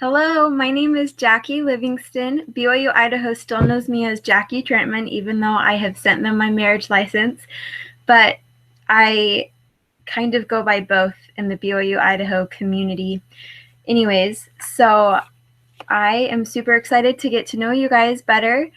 Hello, my name is Jackie Livingston. BYU Idaho still knows me as Jackie Trentman, even though I have sent them my marriage license. But I kind of go by both in the BYU Idaho community. Anyways, so I am super excited to get to know you guys better.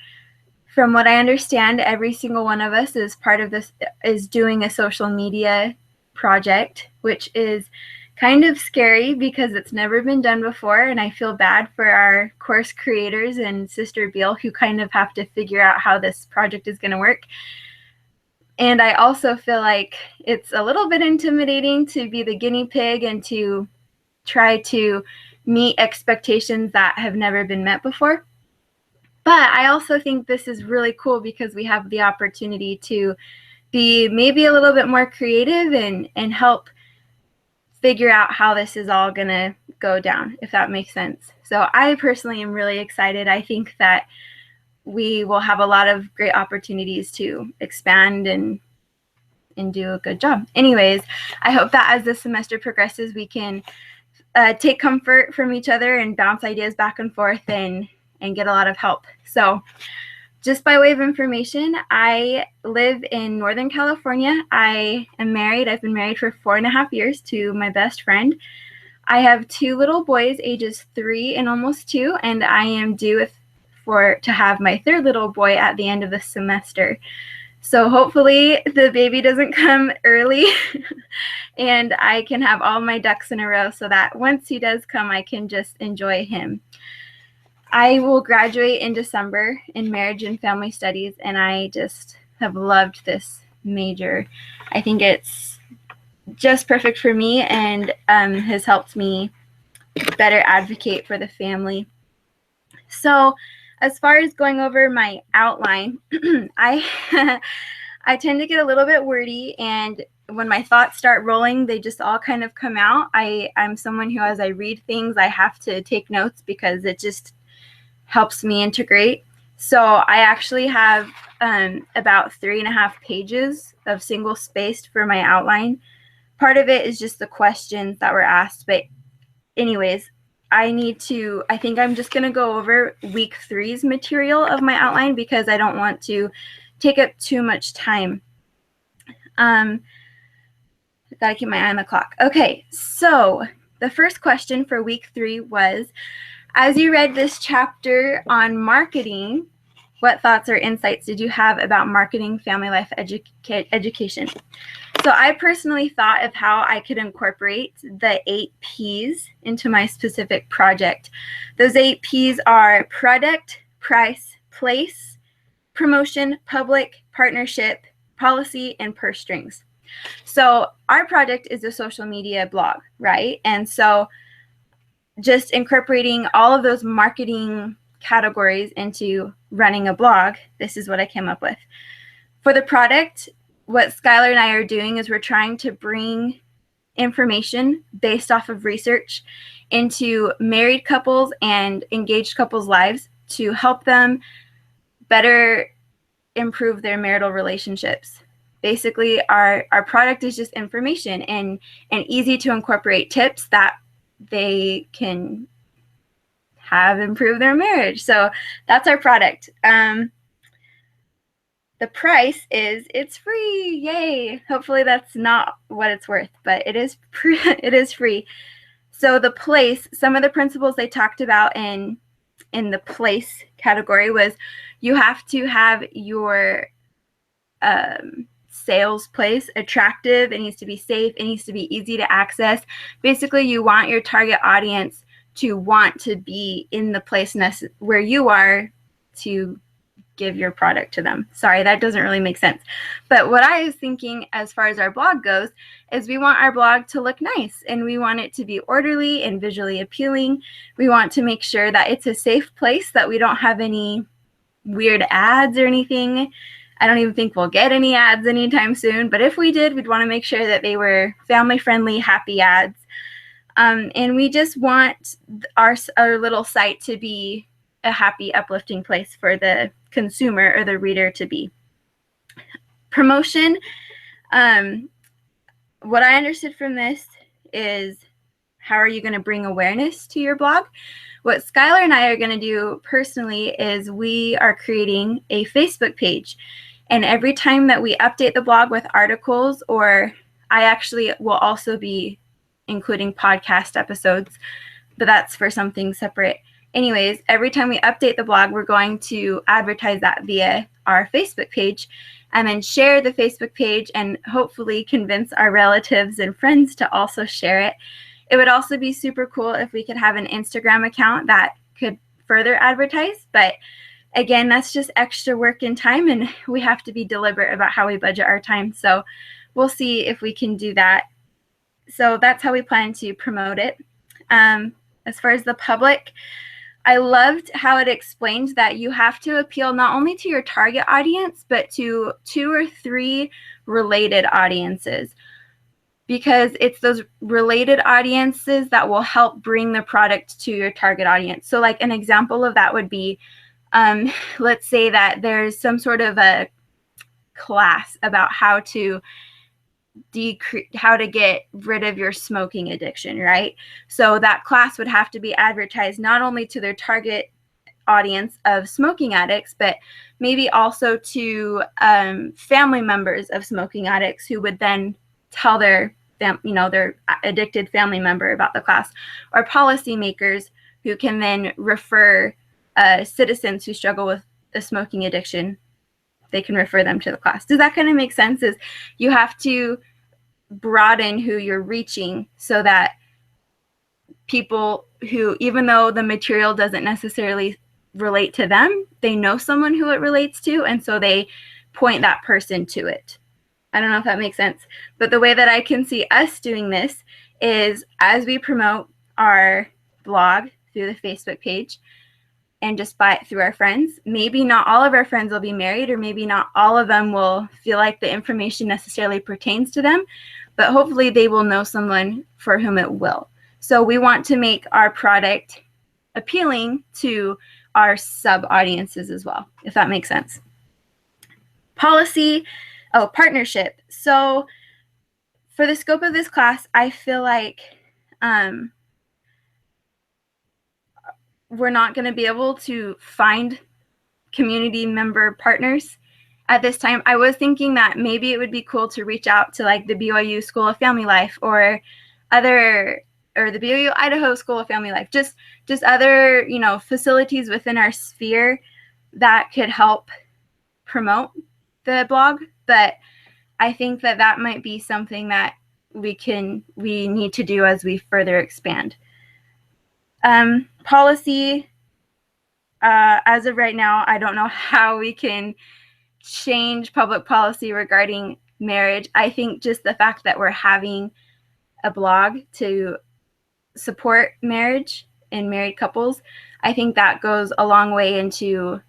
From what I understand, every single one of us is part of this, is doing a social media project, which is kind of scary because it's never been done before, and I feel bad for our course creators and Sister Beal who kind of have to figure out how this project is going to work. And I also feel like it's a little bit intimidating to be the guinea pig and to try to meet expectations that have never been met before. But I also think this is really cool because we have the opportunity to be maybe a little bit more creative and help figure out how this is all going to go down, if that makes sense. So I personally am really excited. I think that we will have a lot of great opportunities to expand and do a good job. Anyways, I hope that as the semester progresses, we can take comfort from each other and bounce ideas back and forth and get a lot of help. So just by way of information, I live in Northern California. I am married. I've been married for 4.5 years to my best friend. I have 2 little boys, ages 3 and almost 2, and I am due to have my 3rd little boy at the end of the semester. So hopefully the baby doesn't come early and I can have all my ducks in a row so that once he does come, I can just enjoy him. I will graduate in December in marriage and family studies, and I just have loved this major. I think it's just perfect for me and has helped me better advocate for the family. So as far as going over my outline, I tend to get a little bit wordy, and when my thoughts start rolling, they just all kind of come out. I'm someone who, as I read things, I have to take notes because it just helps me integrate. So I actually have about 3.5 pages of single spaced for my outline. Part of it is just the questions that were asked, but anyways, I think I'm just going to go over week 3's material of my outline because I don't want to take up too much time. I've got to keep my eye on the clock. Okay, so the first question for week 3 was, as you read this chapter on marketing, what thoughts or insights did you have about marketing family life education? So I personally thought of how I could incorporate the 8 P's into my specific project. Those 8 P's are product, price, place, promotion, public, partnership, policy, and purse strings. So our project is a social media blog, right? And so just incorporating all of those marketing categories into running a blog, this is what I came up with. For the product, what Skylar and I are doing is we're trying to bring information based off of research into married couples and engaged couples' lives to help them better improve their marital relationships. Basically, our product is just information and easy to incorporate tips that they can have improve their marriage. So that's our product. The price is, it's free. Yay. Hopefully that's not what it's worth, but it is free. So the place, some of the principles they talked about in the place category was you have to have your sales place attractive. It needs to be safe. It needs to be easy to access. Basically, you want your target audience to want to be in the place where you are to give your product to them. Sorry, that doesn't really make sense. But what I was thinking as far as our blog goes is we want our blog to look nice and we want it to be orderly and visually appealing. We want to make sure that it's a safe place, that we don't have any weird ads or anything. I don't even think we'll get any ads anytime soon, but if we did, we'd want to make sure that they were family-friendly, happy ads. And we just want our little site to be a happy, uplifting place for the consumer or the reader to be. Promotion, what I understood from this is how are you going to bring awareness to your blog? What Skylar and I are going to do personally is we are creating a Facebook page. And every time that we update the blog with articles, or I actually will also be including podcast episodes, but that's for something separate. Anyways, every time we update the blog, we're going to advertise that via our Facebook page and then share the Facebook page and hopefully convince our relatives and friends to also share it. It would also be super cool if we could have an Instagram account that could further advertise, but again, that's just extra work and time, and we have to be deliberate about how we budget our time. So we'll see if we can do that. So that's how we plan to promote it. As far as the public, I loved how it explained that you have to appeal not only to your target audience, but to 2 or 3 related audiences, because it's those related audiences that will help bring the product to your target audience. So like an example of that would be, let's say that there's some sort of a class about how to get rid of your smoking addiction, right? So that class would have to be advertised not only to their target audience of smoking addicts, but maybe also to family members of smoking addicts who would then tell their addicted family member about the class, or policymakers who can then refer citizens who struggle with a smoking addiction. They can refer them to the class. Does that kind of make sense? Is you have to broaden who you're reaching so that people who, even though the material doesn't necessarily relate to them, they know someone who it relates to, and so they point that person to it. I don't know if that makes sense, but the way that I can see us doing this is as we promote our blog through the Facebook page and just buy it through our friends. Maybe not all of our friends will be married, or maybe not all of them will feel like the information necessarily pertains to them, but hopefully they will know someone for whom it will. So we want to make our product appealing to our sub-audiences as well, if that makes sense. Policy, partnership. So for the scope of this class, I feel like we're not going to be able to find community member partners at this time. I was thinking that maybe it would be cool to reach out to like the BYU School of Family Life or the BYU Idaho School of Family Life, just other, facilities within our sphere that could help promote the blog. But I think that might be something that we need to do as we further expand. Policy, as of right now, I don't know how we can change public policy regarding marriage. I think just the fact that we're having a blog to support marriage and married couples, I think that goes a long way into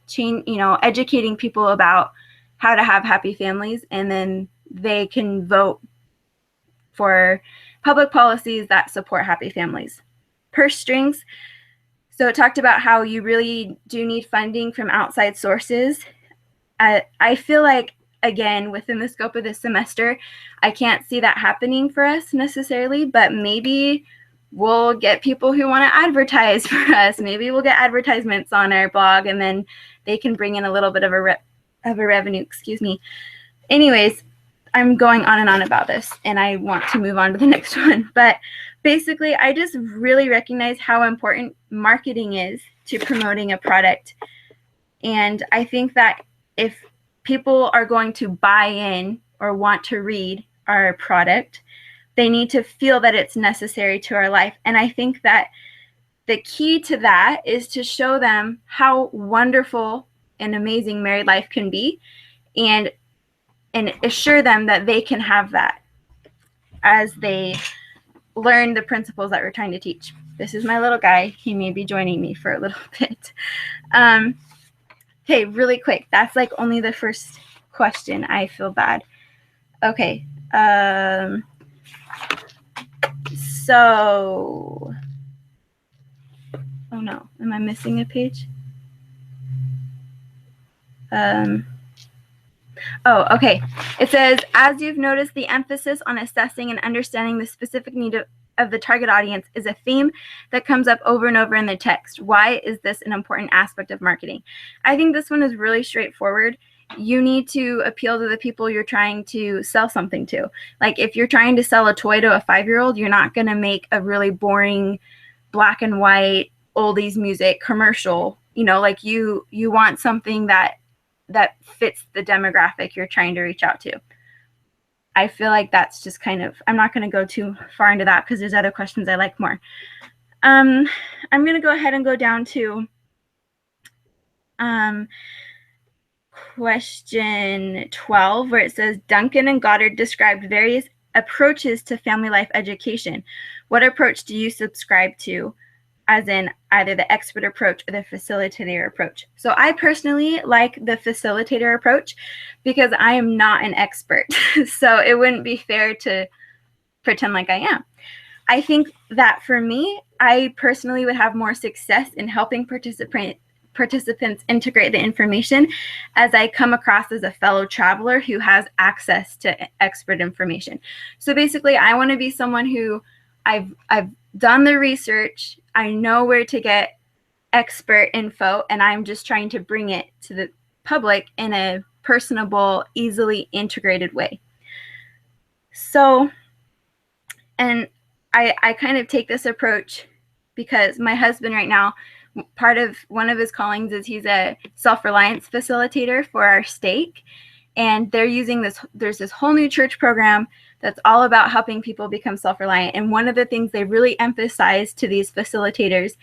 educating people about how to have happy families, and then they can vote for public policies that support happy families. Purse strings. So it talked about how you really do need funding from outside sources. I feel like, again, within the scope of this semester, I can't see that happening for us necessarily, but maybe we'll get people who want to advertise for us. Maybe we'll get advertisements on our blog, and then they can bring in a little bit of a revenue. Anyways, I'm going on and on about this, and I want to move on to the next one. But basically, I just really recognize how important marketing is to promoting a product. And I think that if people are going to buy in or want to read our product, they need to feel that it's necessary to our life. And I think that the key to that is to show them how wonderful and amazing married life can be, and assure them that they can have that as they learn the principles that we're trying to teach. This is my little guy. He may be joining me for a little bit. Okay, really quick. That's like only the first question. I feel bad. Okay. So, oh no, am I missing a page? Oh, okay. It says, as you've noticed the emphasis on assessing and understanding the specific need of of the target audience is a theme that comes up over and over in the text. Why is this an important aspect of marketing? I think this one is really straightforward. You need to appeal to the people you're trying to sell something to. Like if you're trying to sell a toy to a 5-year-old, you're not going to make a really boring black and white oldies music commercial. You know, like you want something that fits the demographic you're trying to reach out to. I feel like that's just kind of, I'm not going to go too far into that because there's other questions I like more. I'm going to go ahead and go down to question 12, where it says, Duncan and Goddard described various approaches to family life education. What approach do you subscribe to, as in either the expert approach or the facilitator approach? So I personally like the facilitator approach because I am not an expert. So it wouldn't be fair to pretend like I am. I think that for me, I personally would have more success in helping participants integrate the information as I come across as a fellow traveler who has access to expert information. So basically, I want to be someone who I've done the research, I know where to get expert info, and I'm just trying to bring it to the public in a personable, easily integrated way. So, and I kind of take this approach because my husband right now, one of his callings is he's a self-reliance facilitator for our stake. And they're using there's this whole new church program that's all about helping people become self-reliant. And one of the things they really emphasize to these facilitators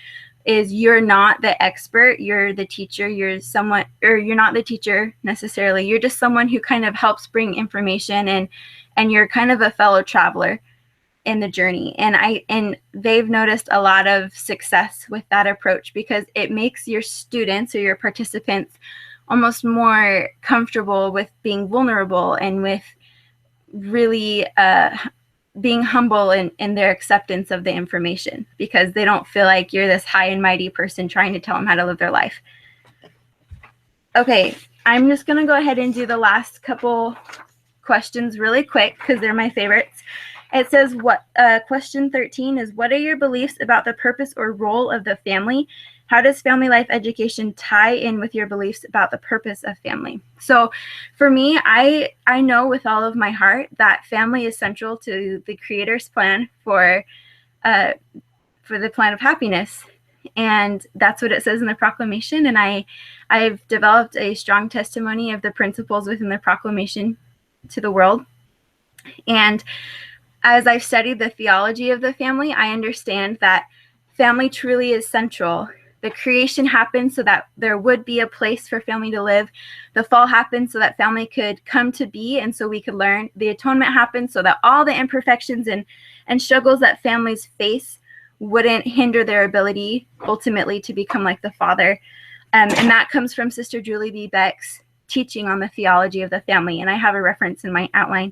is you're not the expert, you're the teacher, you're not the teacher necessarily. You're just someone who kind of helps bring information and you're kind of a fellow traveler in the journey. And they've noticed a lot of success with that approach because it makes your students or your participants almost more comfortable with being vulnerable and with really being humble in their acceptance of the information, because they don't feel like you're this high and mighty person trying to tell them how to live their life. Okay, I'm just going to go ahead and do the last couple questions really quick because they're my favorites. It says, question 13 is, what are your beliefs about the purpose or role of the family? How does family life education tie in with your beliefs about the purpose of family? So for me, I know with all of my heart that family is central to the Creator's plan for the plan of happiness. And that's what it says in the proclamation. And I've developed a strong testimony of the principles within the proclamation to the world. And as I've studied the theology of the family, I understand that family truly is central. The creation happened so that there would be a place for family to live. The fall happened so that family could come to be and so we could learn. The atonement happened so that all the imperfections and struggles that families face wouldn't hinder their ability ultimately to become like the Father. And that comes from Sister Julie B. Beck's teaching on the theology of the family. And I have a reference in my outline.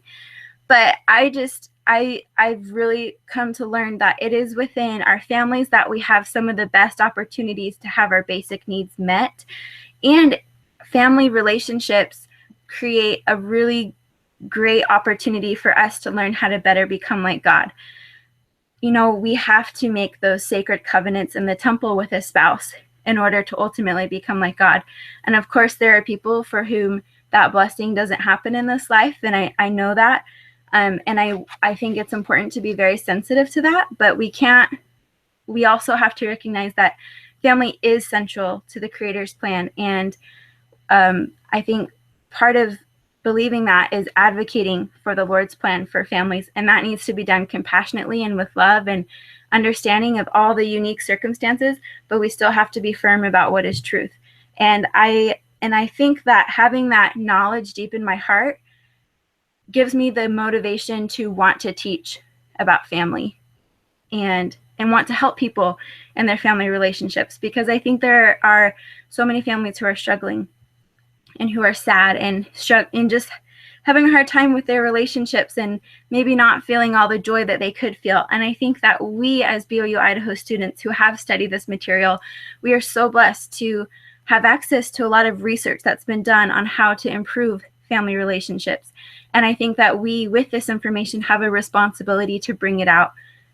But I've really come to learn that it is within our families that we have some of the best opportunities to have our basic needs met. And family relationships create a really great opportunity for us to learn how to better become like God. You know, we have to make those sacred covenants in the temple with a spouse in order to ultimately become like God. And of course, there are people for whom that blessing doesn't happen in this life. And I know that. And I think it's important to be very sensitive to that, but we also have to recognize that family is central to the Creator's plan. And I think part of believing that is advocating for the Lord's plan for families. And that needs to be done compassionately and with love and understanding of all the unique circumstances, but we still have to be firm about what is truth. And I think that having that knowledge deep in my heart gives me the motivation to want to teach about family and want to help people in their family relationships, because I think there are so many families who are struggling and who are sad and just having a hard time with their relationships and maybe not feeling all the joy that they could feel. And I think that we as BYU Idaho students who have studied this material, we are so blessed to have access to a lot of research that's been done on how to improve family relationships. And I think that we, with this information, have a responsibility to bring it out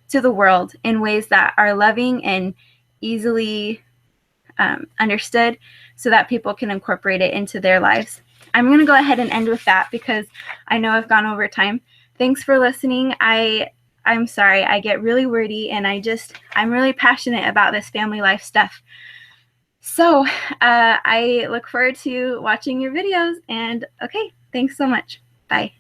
to the world in ways that are loving and easily understood so that people can incorporate it into their lives. I'm going to go ahead and end with that because I know I've gone over time. Thanks for listening. I'm sorry, I get really wordy and I'm really passionate about this family life stuff. So I look forward to watching your videos, and okay, thanks so much. Bye.